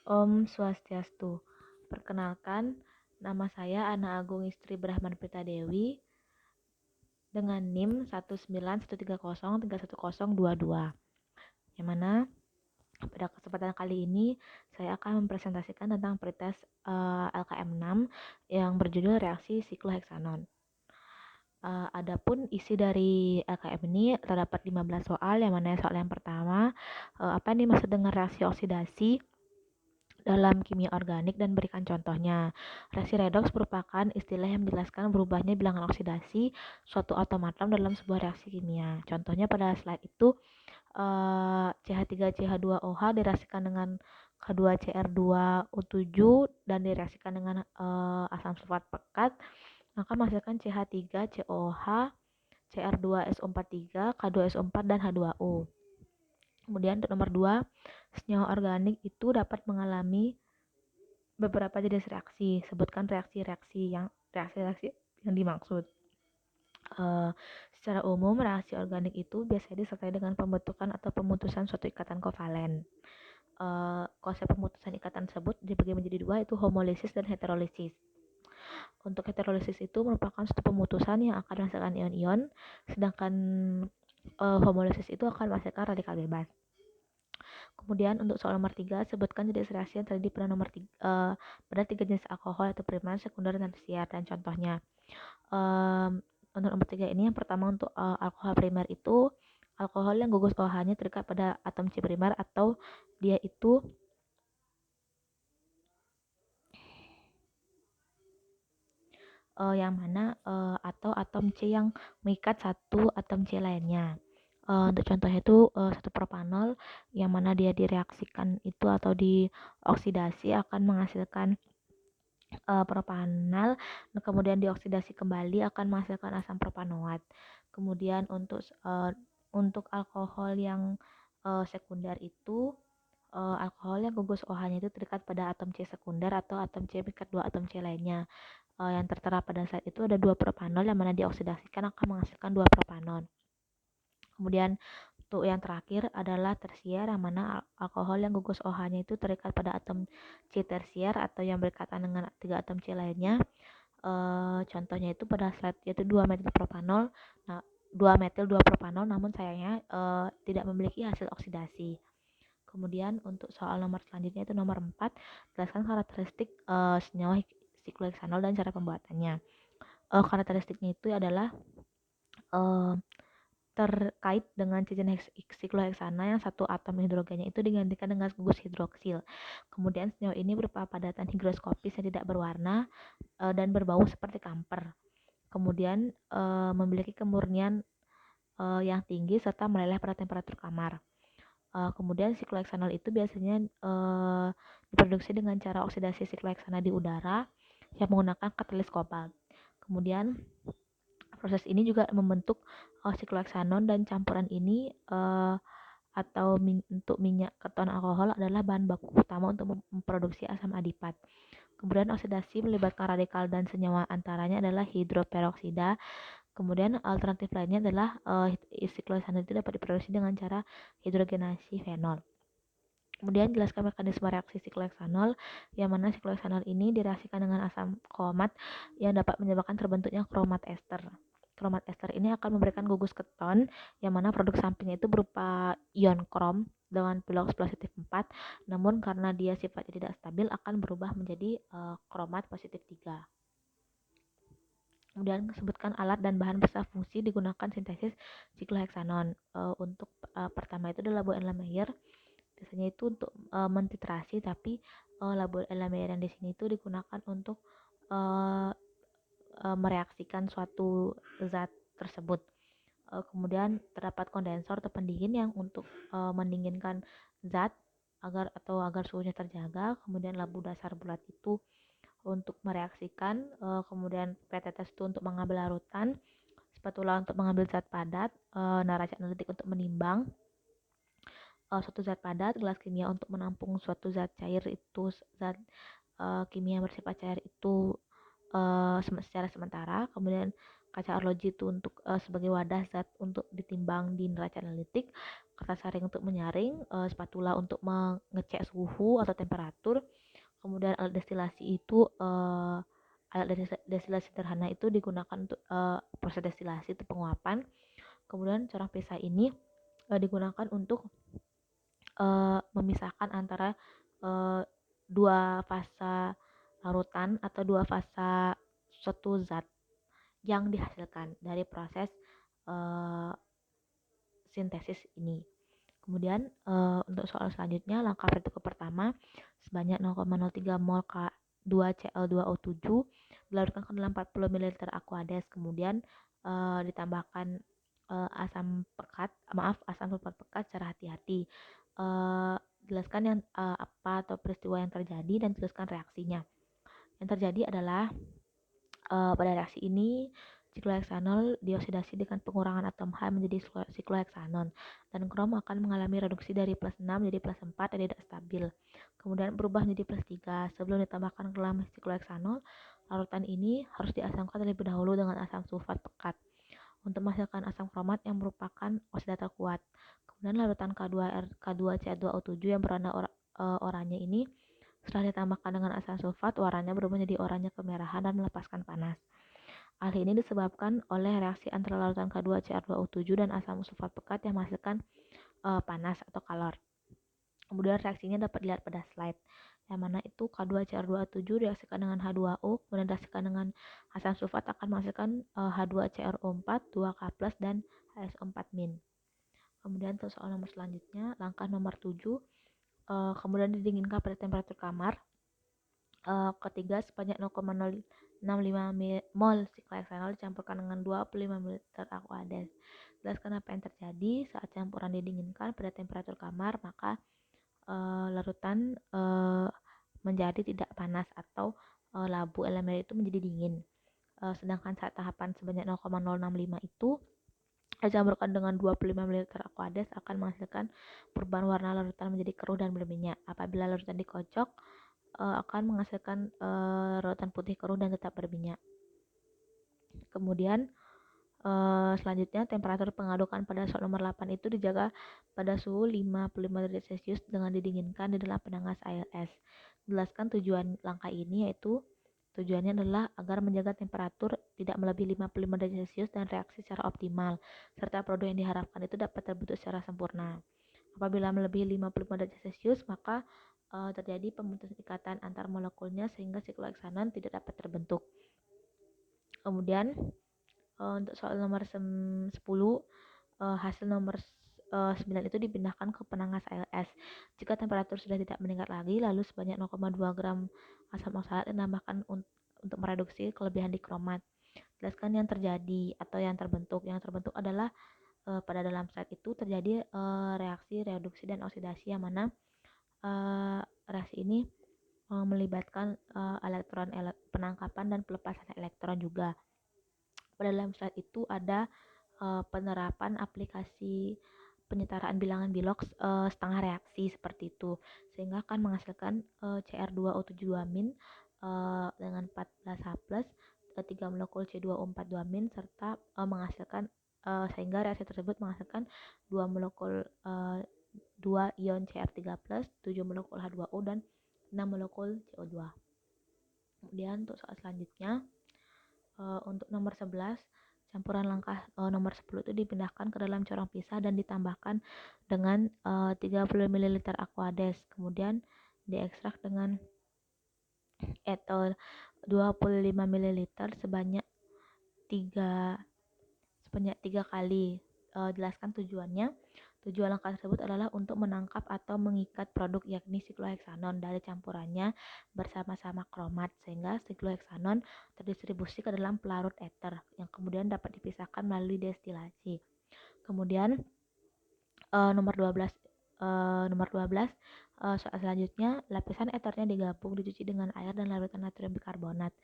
Om Swastiastu. Perkenalkan, nama saya Ana Agung Istri Brahman Prita Dewi dengan NIM 19130311022. Yang mana pada kesempatan kali ini saya akan mempresentasikan tentang pretest LKM 6 yang berjudul reaksi sikloheksanon. Adapun isi dari LKM ini terdapat 15 soal, yang mana soal yang pertama, apa yang dimaksud dengan reaksi oksidasi dalam kimia organik dan berikan contohnya. Reaksi redoks merupakan istilah yang menjelaskan berubahnya bilangan oksidasi suatu atom atom dalam sebuah reaksi kimia. Contohnya pada slide itu CH3CH2OH direaksikan dengan K2CR2O7 dan direaksikan dengan asam sulfat pekat, maka menghasilkan CH3COH, CR2SO43, K2SO4 dan H2O. Kemudian untuk nomor 2, senyawa organik itu dapat mengalami beberapa jenis reaksi. Sebutkan reaksi-reaksi yang dimaksud. Secara umum, reaksi organik itu biasanya disertai dengan pembentukan atau pemutusan suatu ikatan kovalen. Konsep pemutusan ikatan tersebut dibagi menjadi dua, yaitu homolisis dan heterolisis. Untuk heterolisis itu merupakan suatu pemutusan yang akan menghasilkan ion-ion, sedangkan homolisis itu akan menghasilkan radikal bebas. Kemudian untuk soal nomor 3, sebutkan jenis reaksi yang terjadi pada nomor 3, pada 3 jenis alkohol atau primer, sekunder, dan tersier, dan contohnya. Untuk nomor 3 ini, yang pertama untuk alkohol primer itu alkohol yang gugus OH-nya terikat pada atom C primer, atau dia itu yang mana atau atom C yang mengikat satu atom C lainnya. Untuk contohnya itu satu propanol yang mana dia direaksikan itu atau dioksidasi akan menghasilkan propanal, kemudian dioksidasi kembali akan menghasilkan asam propanoat. Kemudian untuk alkohol yang sekunder itu alkohol yang gugus OH-nya itu terikat pada atom C sekunder atau atom C mengikat dua atom C lainnya. Yang tertera pada slide itu ada 2 propanol yang mana dioksidasikan akan menghasilkan 2 propanol. Kemudian untuk yang terakhir adalah tersier, yang mana alkohol yang gugus OH-nya itu terikat pada atom C tersier atau yang berikatan dengan 3 atom C lainnya. Contohnya itu pada slide yaitu 2 metil propanol. Nah, 2 metil 2 propanol namun sayangnya tidak memiliki hasil oksidasi. Kemudian untuk soal nomor selanjutnya itu nomor 4, jelaskan karakteristik senyawa sikloheksanol dan cara pembuatannya. Karakteristiknya itu adalah terkait dengan cincin sikloheksana yang satu atom hidrogennya itu digantikan dengan gugus hidroksil. Kemudian senyawa ini berupa padatan higroskopis yang tidak berwarna dan berbau seperti kamper. Kemudian memiliki kemurnian yang tinggi serta meleleh pada temperatur kamar. Kemudian sikloheksanol itu biasanya diproduksi dengan cara oksidasi sikloheksana di udara yang menggunakan katalis kobalt. Kemudian proses ini juga membentuk sikloheksanon, dan campuran ini atau untuk minyak keton alkohol adalah bahan baku utama untuk memproduksi asam adipat. Kemudian oksidasi melibatkan radikal dan senyawa antaranya adalah hidroperoksida. Kemudian alternatif lainnya adalah sikloheksanon itu dapat diproduksi dengan cara hidrogenasi fenol. Kemudian jelaskan mekanisme reaksi sikloheksanol, yang mana sikloheksanol ini direaksikan dengan asam kromat yang dapat menyebabkan terbentuknya kromat ester. Kromat ester ini akan memberikan gugus keton, yang mana produk sampingnya itu berupa ion krom dengan piloks positif 4, namun karena dia sifatnya tidak stabil akan berubah menjadi kromat positif 3. Kemudian sebutkan alat dan bahan beserta fungsi digunakan sintesis sikloheksanon. Untuk pertama itu adalah Labo Erlenmeyer. Biasanya itu untuk mentitrasi, tapi Labo Erlenmeyer yang di sini itu digunakan untuk mereaksikan suatu zat tersebut. Kemudian terdapat kondensor atau pendingin yang untuk mendinginkan zat agar suhunya terjaga. Kemudian labu dasar bulat itu untuk mereaksikan, kemudian PTTS itu untuk mengambil larutan, spatula untuk mengambil zat padat, neraca analitik untuk menimbang suatu zat padat, gelas kimia untuk menampung suatu zat cair itu zat kimia bersifat cair itu secara sementara. Kemudian kaca arloji itu untuk sebagai wadah zat untuk ditimbang di neraca analitik, kertas saring untuk menyaring, spatula untuk mengecek suhu atau temperatur. Kemudian alat destilasi itu alat destilasi sederhana itu digunakan untuk proses destilasi itu penguapan. Kemudian corong pisah ini digunakan untuk memisahkan antara dua fasa larutan atau dua fasa suatu zat yang dihasilkan dari proses sintesis ini. Kemudian untuk soal selanjutnya, langkah vertikal pertama sebanyak 0,03 mol K2Cl2O7 dilarutkan ke dalam 40 ml Aquades, kemudian ditambahkan asam sulfat pekat secara hati-hati. Jelaskan yang apa atau peristiwa yang terjadi dan tuliskan reaksinya. Yang terjadi adalah pada reaksi ini sikloheksanol dioksidasi dengan pengurangan atom H menjadi sikloheksanon, dan krom akan mengalami reduksi dari +6 menjadi +4 dan tidak stabil. Kemudian berubah menjadi +3. Sebelum ditambahkan ke dalam sikloheksanol, larutan ini harus diasamkan terlebih dahulu dengan asam sulfat pekat untuk menghasilkan asam kromat yang merupakan oksidator kuat. Kemudian larutan K2C2O7 yang berwarna oranye ini setelah ditambahkan dengan asam sulfat, warnanya berubah menjadi oranye kemerahan dan melepaskan panas. Hal ini disebabkan oleh reaksi antara larutan K2Cr2O7 dan asam sulfat pekat yang menghasilkan panas atau kalor. Kemudian reaksinya dapat dilihat pada slide, yang mana itu K2Cr2O7 reaksikan dengan H2O, kemudian reaksikan dengan asam sulfat akan menghasilkan H2CrO4, 2K+, dan HSO4-. Kemudian untuk soal nomor selanjutnya, langkah nomor 7, kemudian didinginkan pada temperatur kamar. Ketiga, sebanyak 0,065 mol sikloheksanol dicampurkan dengan 25 ml Aquades. Jelaskan apa yang terjadi saat campuran didinginkan pada temperatur kamar, maka larutan menjadi tidak panas atau labu elemen itu menjadi dingin. Sedangkan saat tahapan sebanyak 0,065 itu dicampurkan dengan 25 ml Aquades akan menghasilkan perubahan warna larutan menjadi keruh dan berminyak. Apabila larutan dikocok, akan menghasilkan larutan putih keruh dan tetap berminyak. Kemudian selanjutnya temperatur pengadukan pada soal nomor 8 itu dijaga pada suhu 55 derajat Celcius dengan didinginkan di dalam penangas air es. Jelaskan tujuan langkah ini, yaitu tujuannya adalah agar menjaga temperatur tidak melebihi 55 derajat Celcius dan reaksi secara optimal, serta produk yang diharapkan itu dapat terbentuk secara sempurna. Apabila melebihi 55 derajat Celcius, maka terjadi pemutusan ikatan antar molekulnya sehingga sikloheksanon tidak dapat terbentuk. Kemudian untuk soal nomor 10, hasil nomor 9 itu dipindahkan ke penangas ALS. Jika temperatur sudah tidak meningkat lagi, lalu sebanyak 0,2 gram asam oksalat ditambahkan untuk mereduksi kelebihan di kromat. Jelaskan yang terjadi atau yang terbentuk. Yang terbentuk adalah pada dalam slide itu terjadi reaksi reduksi dan oksidasi, yang mana reaksi ini melibatkan elektron penangkapan dan pelepasan elektron juga. Pada dalam slide itu ada penerapan aplikasi penyetaraan bilangan Bilox setengah reaksi seperti itu, sehingga akan menghasilkan Cr2O72- dengan 14H+, 3 molekul C2O42- serta menghasilkan sehingga reaksi tersebut menghasilkan 2 molekul 2 ion Cr3+, 7 molekul H2O, dan 6 molekul CO2. Kemudian untuk soal selanjutnya, untuk nomor 11, campuran langkah nomor 10 itu dipindahkan ke dalam corong pisah dan ditambahkan dengan 30 ml Aquades, kemudian diekstrak dengan etol 25 ml sebanyak 3 kali. Jelaskan tujuannya. Tujuan langkah tersebut adalah untuk menangkap atau mengikat produk yakni sikloheksanon dari campurannya bersama-sama kromat, sehingga sikloheksanon terdistribusi ke dalam pelarut eter yang kemudian dapat dipisahkan melalui destilasi. Kemudian nomor 12 soal selanjutnya, lapisan eternya digabung, dicuci dengan air dan larutan natrium bikarbonat.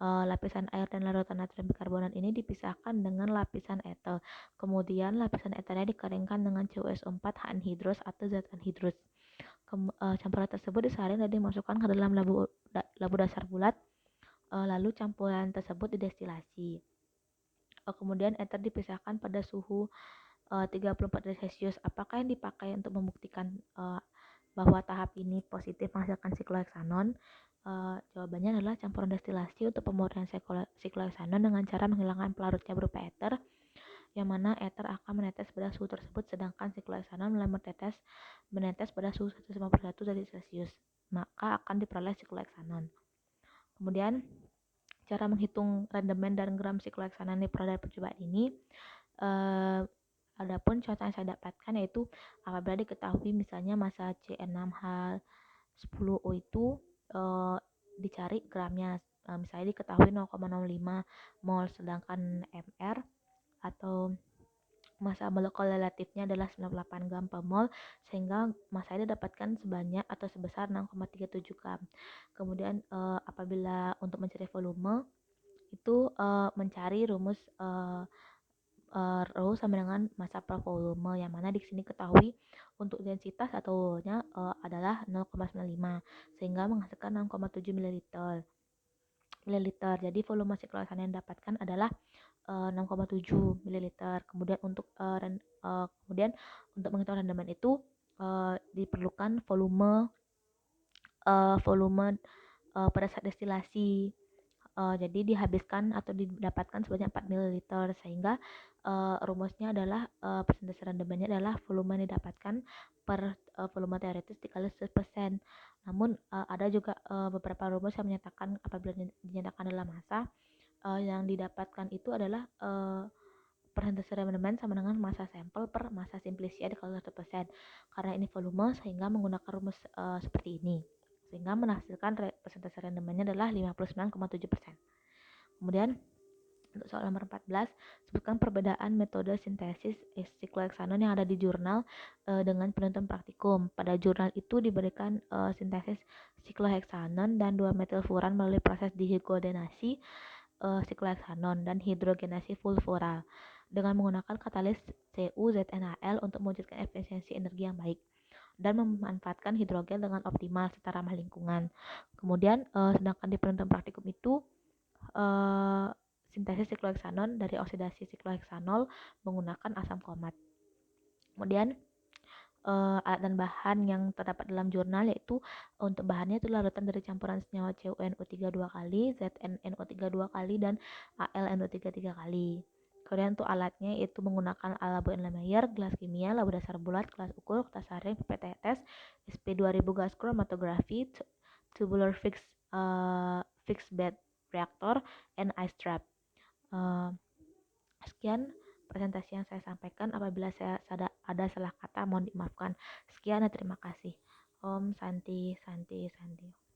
Lapisan air dan larutan natrium bikarbonat ini dipisahkan dengan lapisan eter. Kemudian lapisan eternya dikeringkan dengan CuSO4 H anhidrous atau zat anhidrous. Campuran tersebut disaring dan dimasukkan ke dalam labu dasar bulat. Lalu campuran tersebut didestilasi. Kemudian ether dipisahkan pada suhu 34 derajat Celcius. Apakah yang dipakai untuk membuktikan bahwa tahap ini positif menghasilkan sikloheksanon? Jawabannya adalah campuran destilasi untuk pemurnian sikloheksanon dengan cara menghilangkan pelarutnya berupa ether, yang mana ether akan menetes pada suhu tersebut, sedangkan sikloheksanon mulai menetes pada suhu 151 derajat Celcius, maka akan diperoleh sikloheksanon. Kemudian cara menghitung rendemen dan gram sikloheksanon diperoleh dari percobaan ini. Adapun contoh yang saya dapatkan yaitu apabila diketahui misalnya massa C6H10O itu dicari gramnya, misalnya diketahui 0,05 mol, sedangkan Mr atau massa molekul relatifnya adalah 98 gram per mol, sehingga massa ini didapatkan sebanyak atau sebesar 6,37 gram. Kemudian apabila untuk mencari volume itu mencari rumus rho sama dengan massa per volume, yang mana di sini ketahui untuk densitas atau nya adalah 0,95 sehingga menghasilkan 6,7 ml. Jadi volume sikloheksanon yang didapatkan adalah 6,7 ml. Kemudian kemudian untuk menghitung rendaman itu diperlukan volume pada saat destilasi. Jadi dihabiskan atau didapatkan sebanyak 4 ml, sehingga rumusnya adalah persentase rendemennya adalah volume yang didapatkan per volume teoretis dikali 100%. Namun ada juga beberapa rumus yang menyatakan apabila dinyatakan dalam massa, yang didapatkan itu adalah persentase rendemen sama dengan massa sampel per massa simplicia dikali 100%. Karena ini volume, sehingga menggunakan rumus seperti ini, sehingga menghasilkan persentase rendemennya adalah 59,7%. Kemudian untuk soal nomor 14, sebutkan perbedaan metode sintesis sikloheksanon yang ada di jurnal dengan penuntut praktikum. Pada jurnal itu diberikan sintesis sikloheksanon dan 2-metilfuran melalui proses dihidrogenasi sikloheksanon dan hidrogenasi fulfural dengan menggunakan katalis CuZnAl untuk mewujudkan efisiensi energi yang baik dan memanfaatkan hidrogen dengan optimal serta ramah lingkungan. Kemudian sedangkan di penuntut praktikum itu sintesis sikloheksanon dari oksidasi sikloheksanol menggunakan asam kromat. Kemudian alat dan bahan yang terdapat dalam jurnal yaitu untuk bahannya itu larutan dari campuran senyawa CuNO3 2 kali, ZnNO3 2 kali, dan AlNO3 3 kali. Kemudian untuk alatnya itu menggunakan alat Erlenmeyer, gelas kimia, labu dasar bulat, gelas ukur, kertas saring, pipet tetes, SP2000 gas chromatography, tubular fixed bed reactor, and ice trap. Sekian presentasi yang saya sampaikan. Apabila saya ada salah kata mohon dimaafkan. Sekian dan terima kasih. Om Santi Santi Santi.